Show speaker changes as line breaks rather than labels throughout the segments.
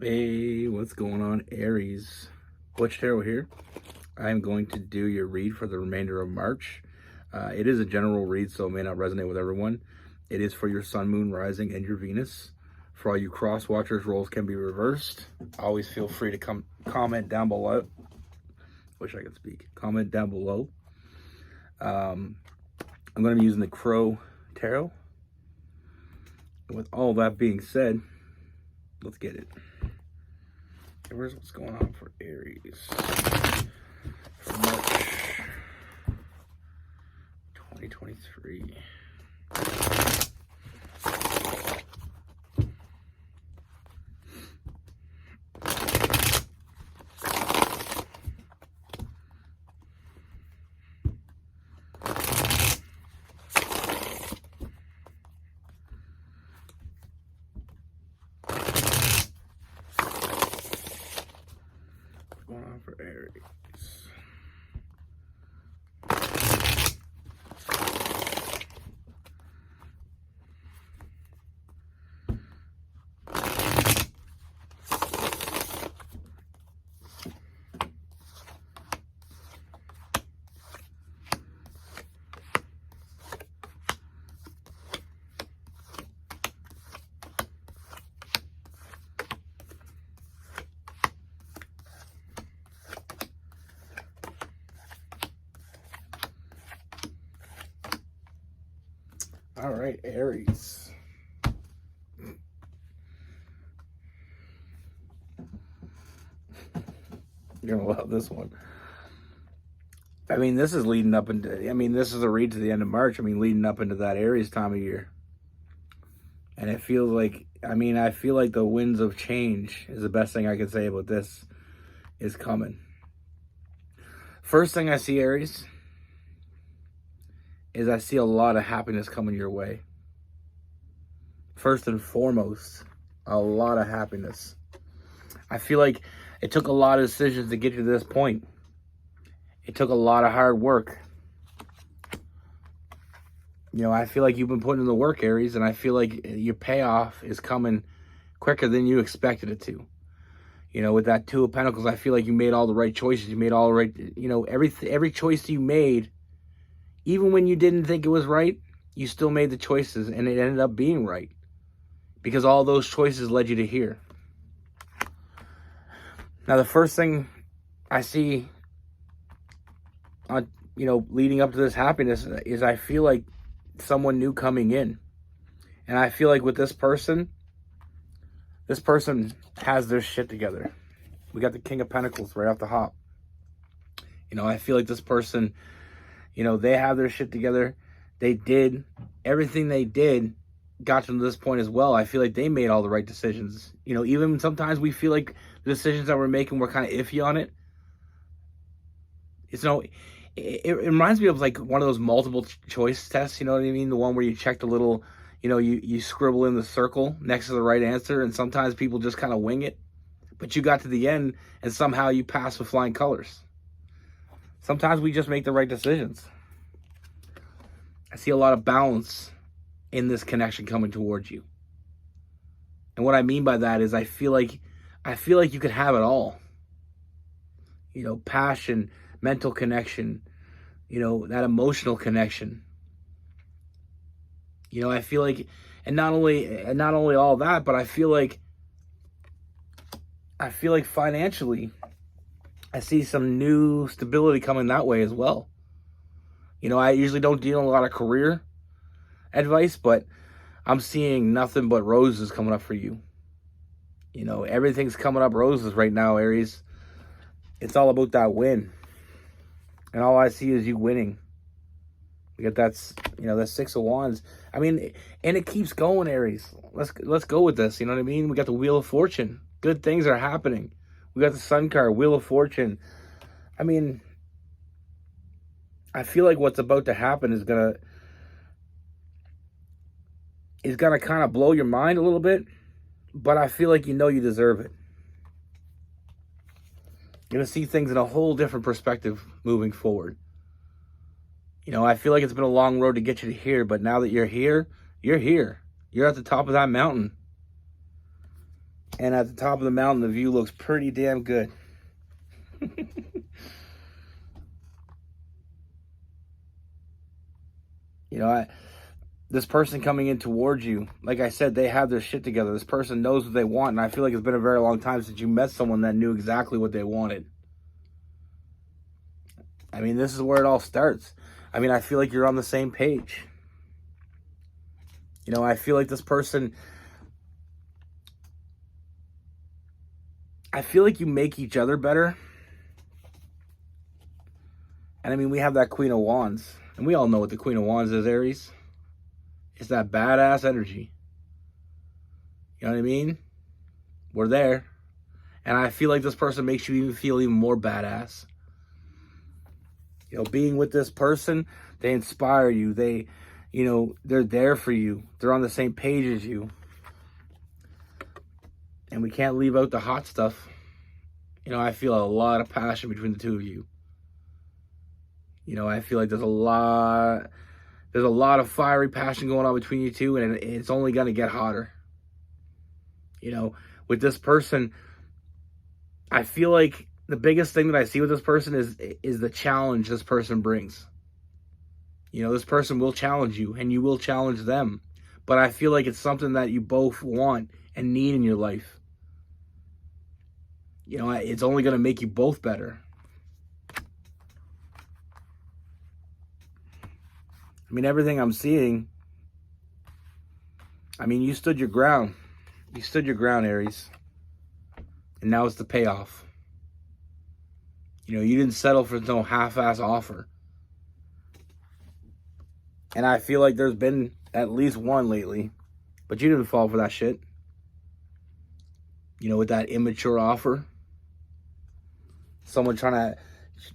Hey, what's going on, Aries? Butch here. I'm going to do your read for the remainder of March. It is a general read, so it may not resonate with everyone. It is for your Sun, Moon, Rising, and your Venus. For all you cross watchers, roles can be reversed. Always feel free to comment down below. Wish I could speak. Comment down below. I'm going to be using the Crow Tarot. With all that being said, let's get it. Here's what's going on for Aries for March 2023. Going on for Aries. All right, Aries. You're gonna love this one. I mean, this is leading up into, this is a read to the end of March. Leading up into that Aries time of year. And it feels like, I feel like the winds of change is the best thing I can say about this is coming. First thing I see, Aries, is I see a lot of happiness coming your way. First and foremost, a lot of happiness. I feel like it took a lot of decisions to get you to this point. It took a lot of hard work. I feel like you've been putting in the work, Aries, and I feel like your payoff is coming quicker than you expected it to. With that Two of Pentacles, I feel like you made all the right choices. You made all the right, every choice you made, even when you didn't think it was right, you still made the choices, and it ended up being right. Because all those choices led you to here. Now, the first thing I see on, leading up to this happiness is I feel like someone new coming in. And I feel like with this person has their shit together. We got the King of Pentacles right off the hop. I feel like this person, they have their shit together. They did everything they did, got them to this point as well. I feel like they made all the right decisions. Even sometimes we feel like the decisions that we're making, we're kind of iffy on it. It reminds me of like one of those multiple choice tests, you know what I mean? The one where you check the little, you scribble in the circle next to the right answer, and sometimes people just kind of wing it. But you got to the end, and somehow you pass with flying colors. Sometimes we just make the right decisions. I see a lot of balance in this connection coming towards you. And what I mean by that is I feel like you could have it all. Passion, mental connection, that emotional connection. I feel like, and not only all that, but I feel like financially, I see some new stability coming that way as well. I usually don't deal in a lot of career advice, but I'm seeing nothing but roses coming up for you. Everything's coming up roses right now, Aries. It's all about that win. And all I see is you winning. We got that Six of Wands. And it keeps going, Aries. Let's go with this. You know what I mean? We got the Wheel of Fortune. Good things are happening. We got the Sun card, Wheel of Fortune. I feel like what's about to happen is gonna kind of blow your mind a little bit, but I feel like you deserve it. You're going to see things in a whole different perspective moving forward. I feel like it's been a long road to get you to here, but now that you're here, you're here. You're at the top of that mountain. And at the top of the mountain, the view looks pretty damn good. You know, this person coming in towards you, like I said, they have their shit together. This person knows what they want, and I feel like it's been a very long time since you met someone that knew exactly what they wanted. I mean, this is where it all starts. I mean, I feel like you're on the same page. You know, I feel like this person, I feel like you make each other better. And I mean, we have that Queen of Wands. And we all know what the Queen of Wands is, Aries. It's that badass energy. You know what I mean? We're there. And I feel like this person makes you even feel even more badass. You know, being with this person, they inspire you. They, you know, they're there for you. They're on the same page as you. And we can't leave out the hot stuff. You know, I feel a lot of passion between the two of you. You know, I feel like there's a lot of fiery passion going on between you two, and it's only going to get hotter. You know, with this person, I feel like the biggest thing that I see with this person is the challenge this person brings. You know, this person will challenge you, and you will challenge them. But I feel like it's something that you both want and need in your life. You know, it's only going to make you both better. I mean, everything I'm seeing, I mean, you stood your ground. You stood your ground, Aries. And now it's the payoff. You know, you didn't settle for no half-ass offer. And I feel like there's been at least one lately. But you didn't fall for that shit. You know, with that immature offer. Someone trying to,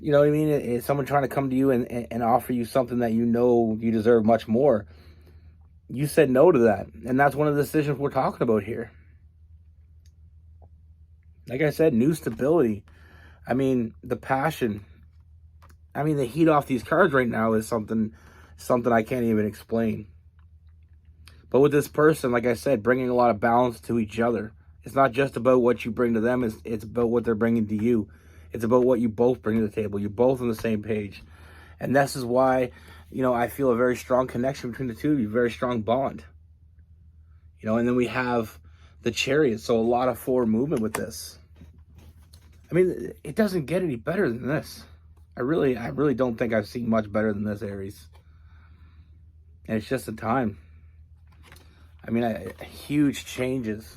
you know what I mean? It's someone trying to come to you and offer you something that you know you deserve much more. You said no to that. And that's one of the decisions we're talking about here. Like I said, new stability. I mean, the passion. I mean, the heat off these cards right now is something I can't even explain. But with this person, like I said, bringing a lot of balance to each other. It's not just about what you bring to them. It's about what they're bringing to you. It's about what you both bring to the table. You're both on the same page. And this is why, you know, I feel a very strong connection between the two of you, very strong bond. You know, and then we have the Chariot, so a lot of forward movement with this. I mean, it doesn't get any better than this. I really don't think I've seen much better than this, Aries. And it's just the time. I mean, huge changes.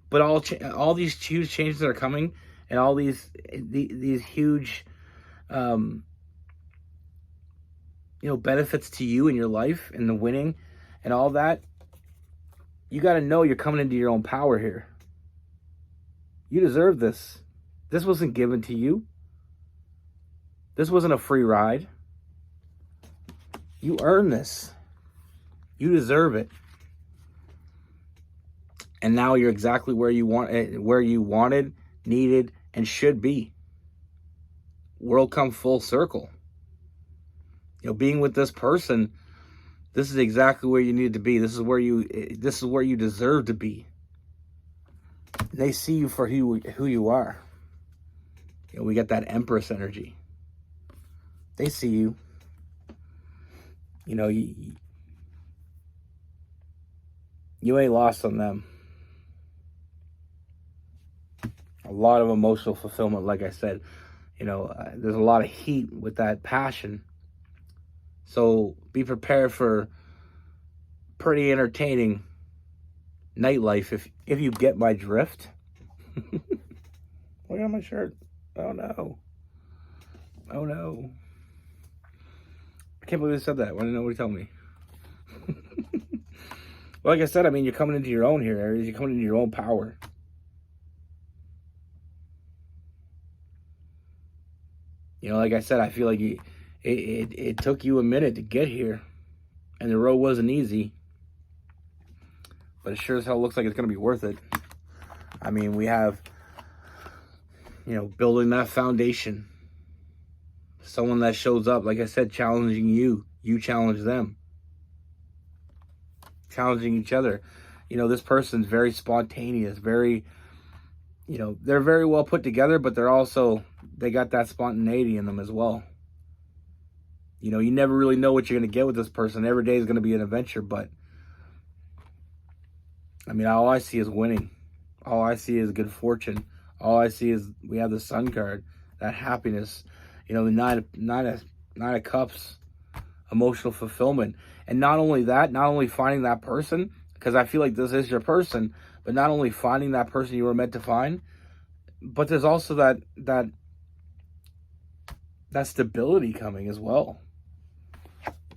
But all these huge changes that are coming, and all these huge, you know, benefits to you in your life, and the winning, and all that, you got to know you're coming into your own power here. You deserve this. This wasn't given to you. This wasn't a free ride. You earned this. You deserve it. And now you're exactly where you wanted, needed, and should be. World come full circle. You know, being with this person, this is exactly where you need to be. This is where you deserve to be. And they see you for who you are. You know, we got that Empress energy. They see you. You know, you ain't lost on them. A lot of emotional fulfillment, like I said. You know, there's a lot of heat with that passion. So be prepared for pretty entertaining nightlife if you get my drift. Look at my shirt. Oh no. Oh no. I can't believe I said that. I want to know what he told me. Well, like I said, I mean, you're coming into your own here, Aries. You're coming into your own power. You know, like I said, I feel like it took you a minute to get here. And the road wasn't easy. But it sure as hell looks like it's going to be worth it. I mean, we have, you know, building that foundation. Someone that shows up, like I said, challenging you. You challenge them. Challenging each other. You know, this person's very spontaneous, very, you know, they're very well put together, but they got that spontaneity in them as well. You know, you never really know what you're going to get with this person. Every day is going to be an adventure, but I mean, all I see is winning. All I see is good fortune. All I see is we have the Sun card, that happiness. You know, the nine of Cups, emotional fulfillment. And not only that, not only finding that person, because I feel like this is your person, but not only finding that person you were meant to find, but there's also that stability coming as well.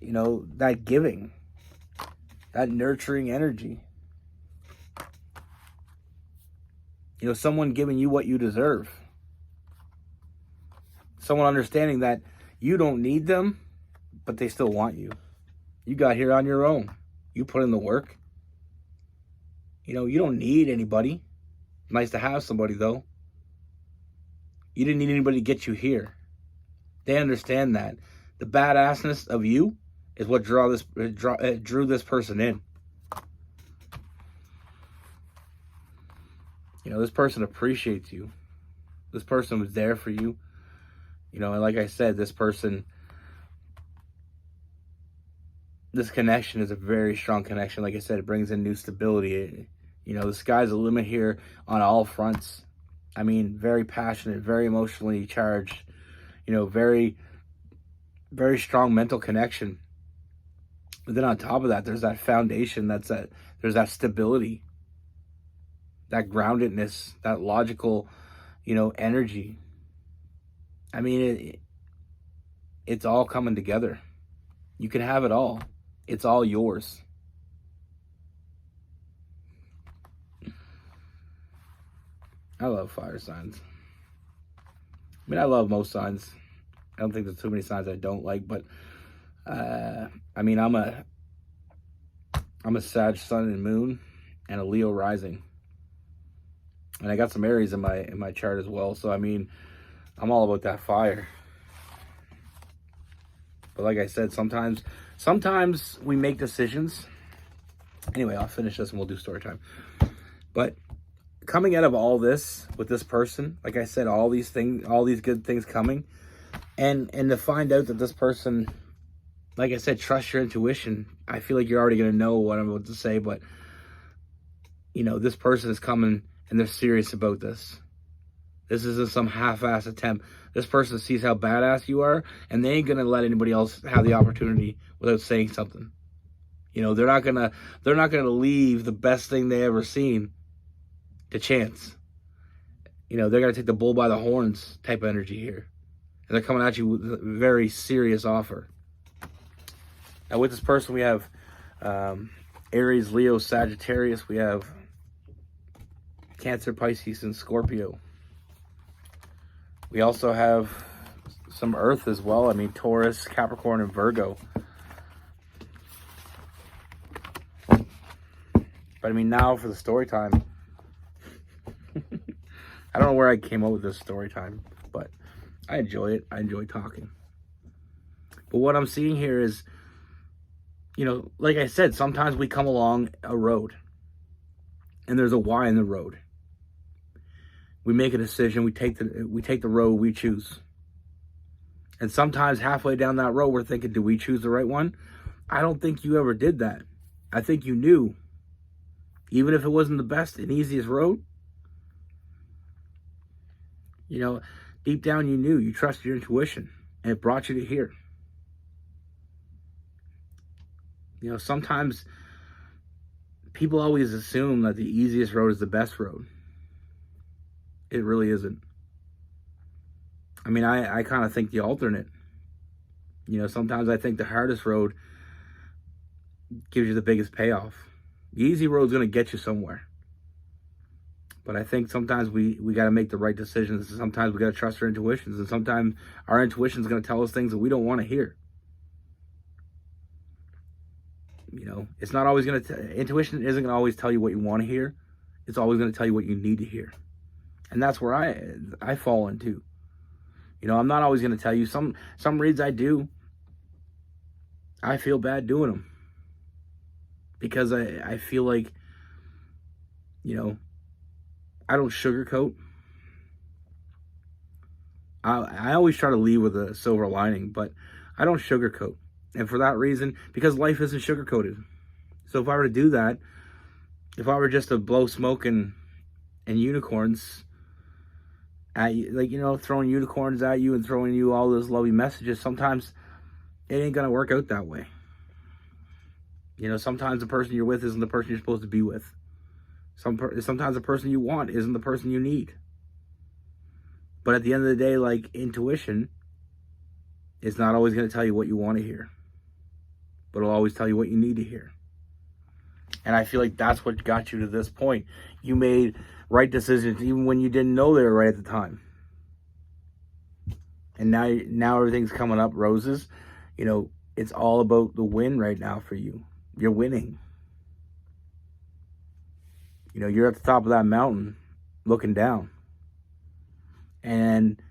You know, that giving, that nurturing energy. You know, someone giving you what you deserve. Someone understanding that you don't need them, but they still want you. You got here on your own. You put in the work. You know, you don't need anybody. Nice to have somebody, though. You didn't need anybody to get you here. They understand that. The badassness of you is what drew this person in. You know, this person appreciates you. This person was there for you. You know, and like I said, this connection is a very strong connection. Like I said, it brings in new stability. You know, the sky's the limit here on all fronts. I mean, very passionate, very emotionally charged. You know, very, very strong mental connection. But then on top of that, there's that foundation. There's that stability, that groundedness, that logical, you know, energy. I mean, it's all coming together. You can have it all. It's all yours. I love fire signs. I mean, I love most signs. I don't think there's too many signs I don't like, but I mean, I'm a Sag sun and moon and a Leo rising. And I got some Aries in my chart as well. So I mean, I'm all about that fire. But like I said, sometimes we make decisions. Anyway, I'll finish this and we'll do story time. But coming out of all this with this person, like I said, all these good things coming, and to find out that this person, like I said, trust your intuition. I feel like you're already going to know what I'm about to say, but you know, this person is coming and they're serious about this. This isn't some half-ass attempt. This person sees how badass you are, and they ain't gonna let anybody else have the opportunity without saying something. You know, they're not gonna leave the best thing they ever seen to chance. You know, they're gonna take the bull by the horns type of energy here, and they're coming at you with a very serious offer. Now, with this person, we have Aries, Leo, Sagittarius. We have Cancer, Pisces, and Scorpio. We also have some Earth as well. I mean, Taurus, Capricorn, and Virgo. But I mean, now for the story time. I don't know where I came up with this story time, but I enjoy it. I enjoy talking. But what I'm seeing here is, you know, like I said, sometimes we come along a road and there's a Y in the road. We make a decision, we take the road we choose. And sometimes halfway down that road, we're thinking, do we choose the right one? I don't think you ever did that. I think you knew, even if it wasn't the best and easiest road, you know, deep down you knew, you trusted your intuition, and it brought you to here. You know, sometimes people always assume that the easiest road is the best road. It really isn't. I mean, I kind of think the alternate. You know, sometimes I think the hardest road gives you the biggest payoff. The easy road's going to get you somewhere. But I think sometimes we got to make the right decisions. Sometimes we got to trust our intuitions. And sometimes our intuition's going to tell us things that we don't want to hear. You know, it's not always going to... Intuition isn't going to always tell you what you want to hear. It's always going to tell you what you need to hear. And that's where I fall into. You know, I'm not always going to tell you. Some reads I do, I feel bad doing them. Because I feel like You know, I don't sugarcoat. I always try to lead with a silver lining, but I don't sugarcoat. And for that reason, because life isn't sugarcoated. So if I were to do that, if I were just to blow smoke and unicorns at you, like, throwing unicorns at you and throwing you all those lovely messages, sometimes it ain't gonna work out that way. Sometimes the person you're with isn't the person you're supposed to be with. Sometimes the person you want isn't the person you need. But at the end of the day, like, intuition is not always going to tell you what you want to hear, but it'll always tell you what you need to hear. And I feel like that's what got you to this point. You made right decisions even when you didn't know they were right at the time. And now everything's coming up roses. It's all about the win right now for you. You're winning. You're at the top of that mountain looking down. And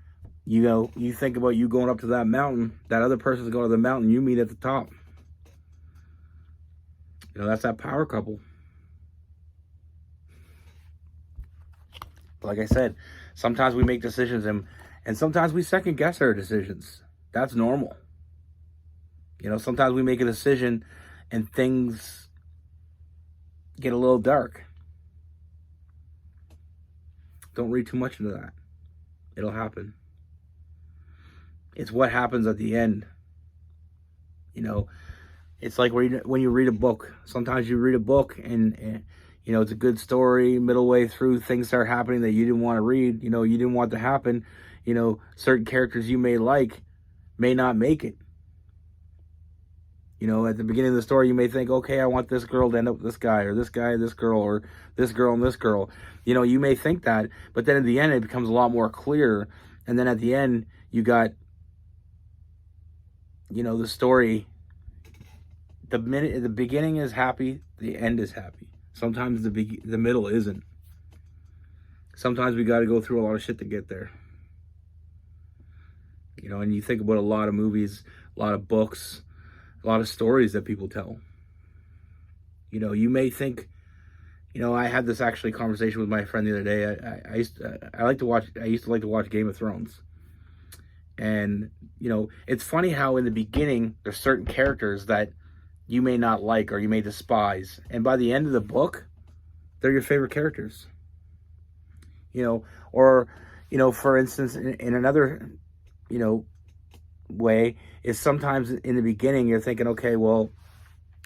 you think about you going up to that mountain, that other person's going to the mountain, you meet at the top. That's that power couple. Like I said, sometimes we make decisions and sometimes we second guess our decisions. That's normal. Sometimes we make a decision and things get a little dark. Don't read too much into that. It'll happen. It's what happens at the end. It's like when you read a book. Sometimes you read a book and it's a good story. Middle way through, things start happening that you didn't want to read. You didn't want to happen. Certain characters you may like may not make it. At the beginning of the story, you may think, okay, I want this girl to end up with this guy, or this guy, this girl, or this girl and this girl. You may think that, but then at the end, it becomes a lot more clear. And then at the end, you got, the story. The beginning is happy, the end is happy. Sometimes the middle isn't. Sometimes we got to go through a lot of shit to get there. And you think about a lot of movies, a lot of books, a lot of stories that people tell. You may think, I had this actually conversation with my friend the other day. I used to like to watch Game of Thrones. And, it's funny how in the beginning, there's certain characters that you may not like or you may despise. And by the end of the book, they're your favorite characters. Or, for instance, in another, way is sometimes in the beginning you're thinking, okay, well,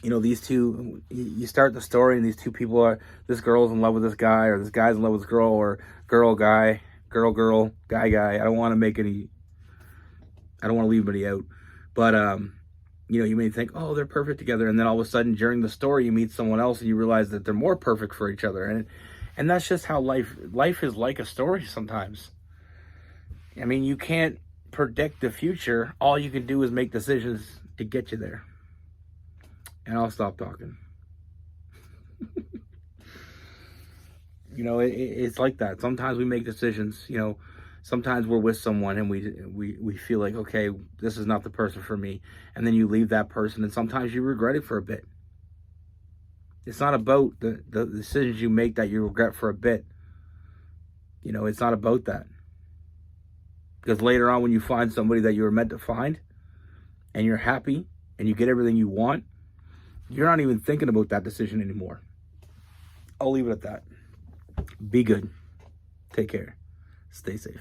these two, you start the story and these two people this girl's in love with this guy, or this guy's in love with this girl, or girl, guy, girl, guy. I don't want to leave anybody out. But, you may think, oh, they're perfect together. And then all of a sudden during the story, you meet someone else and you realize that they're more perfect for each other. And that's just how life is like a story sometimes. I mean, you can't predict the future. All you can do is make decisions to get you there. And I'll stop talking. It's like that. Sometimes we make decisions, sometimes we're with someone and we feel like, okay, this is not the person for me. And then you leave that person and sometimes you regret it for a bit. It's not about the decisions you make that you regret for a bit. It's not about that. Because later on when you find somebody that you were meant to find and you're happy and you get everything you want, you're not even thinking about that decision anymore. I'll leave it at that. Be good. Take care. Stay safe.